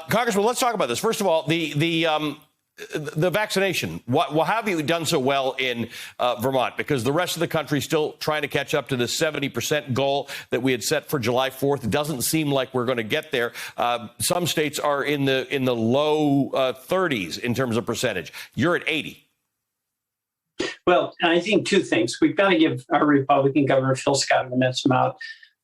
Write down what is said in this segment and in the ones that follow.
Congressman, let's talk about this. First of all, the vaccination. Why have you done so well in Vermont? Because the rest of the country is still trying to catch up to the 70% goal that we had set for July 4th. It doesn't seem like we're going to get there. Some states are in the low 30s in terms of percentage. You're at 80. Well, I think two things. We've got to give our Republican Governor Phil Scott an immense amount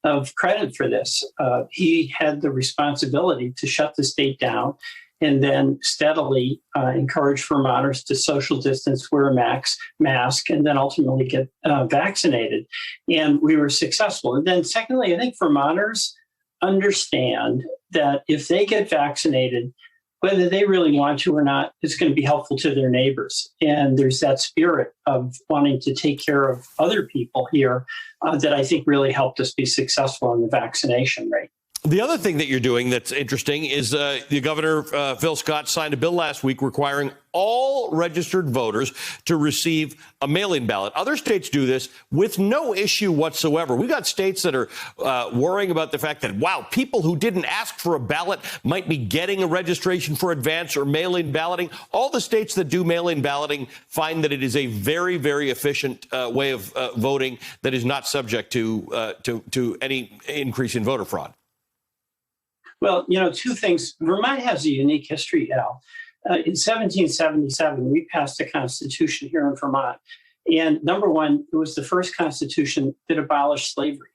of credit for this. He had the responsibility to shut the state down and then steadily encourage Vermonters to social distance, wear a mask, and then ultimately get vaccinated. And we were successful. And then secondly, I think Vermonters understand that if they get vaccinated, whether they really want to or not, it's going to be helpful to their neighbors. And there's that spirit of wanting to take care of other people here that I think really helped us be successful in the vaccination rate. The other thing that you're doing that's interesting is the Governor, Phil Scott, signed a bill last week requiring all registered voters to receive a mail-in ballot. Other states do this with no issue whatsoever. We've got states that are worrying about the fact that, wow, people who didn't ask for a ballot might be getting a registration for advance or mail-in balloting. All the states that do mail-in balloting find that it is a very, very efficient way of voting that is not subject to any increase in voter fraud. Well, two things. Vermont has a unique history, Al. In 1777, we passed a constitution here in Vermont. And number one, it was the first constitution that abolished slavery.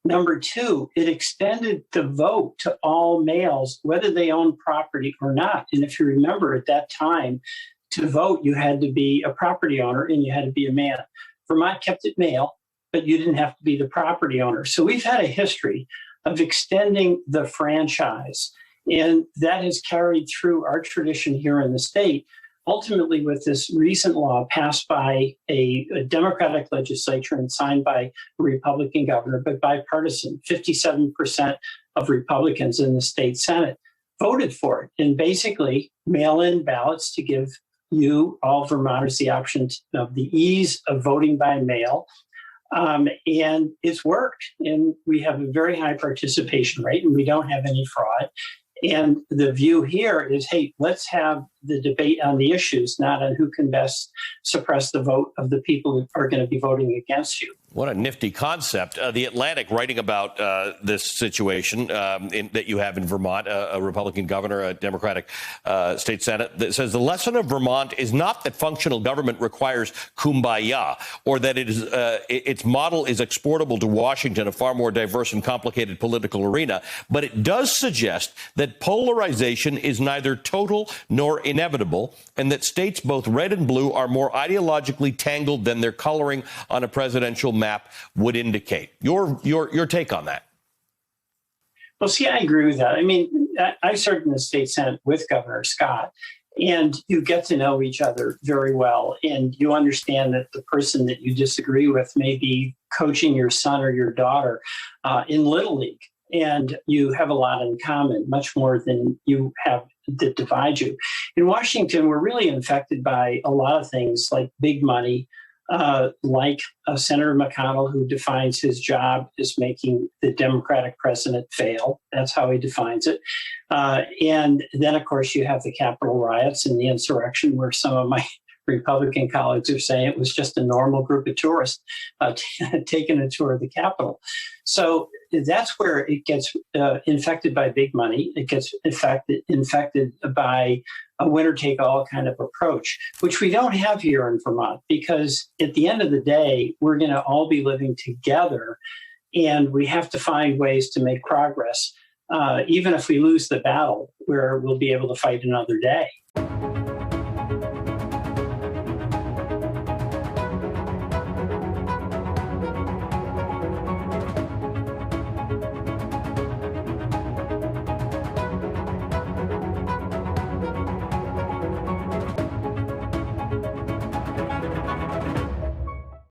Number two, it extended the vote to all males, whether they owned property or not. And if you remember, at that time, to vote, you had to be a property owner and you had to be a man. Vermont kept it male, but you didn't have to be the property owner. So we've had a history of extending the franchise. And that has carried through our tradition here in the state, ultimately with this recent law passed by a Democratic legislature and signed by a Republican governor, but bipartisan. 57% of Republicans in the state Senate voted for it. And basically mail-in ballots to give you, all Vermonters, the option of the ease of voting by mail. And it's worked, and we have a very high participation rate, and we don't have any fraud. And the view here is, hey, let's have the debate on the issues, not on who can best suppress the vote of the people who are going to be voting against you. What a nifty concept. The Atlantic writing about this situation that you have in Vermont, a Republican governor, a Democratic state Senate, that says the lesson of Vermont is not that functional government requires kumbaya or that its model is exportable to Washington, a far more diverse and complicated political arena, but it does suggest that polarization is neither total nor inevitable, and that states both red and blue are more ideologically tangled than their coloring on a presidential map would indicate. Your take on that? Well, see, I agree with that. I mean, I served in the state Senate with Governor Scott, and you get to know each other very well, and you understand that the person that you disagree with may be coaching your son or your daughter in Little League, and you have a lot in common, much more than you have that divide you. In Washington, we're really infected by a lot of things like big money, like Senator McConnell, who defines his job as making the Democratic president fail. That's how he defines it. And then, of course, you have the Capitol riots and the insurrection, where some of my Republican colleagues are saying it was just a normal group of tourists taking a tour of the Capitol. So that's where it gets infected by big money. It gets infected by a winner-take-all kind of approach, which we don't have here in Vermont, because at the end of the day, we're going to all be living together, and we have to find ways to make progress, even if we lose the battle, where we'll be able to fight another day.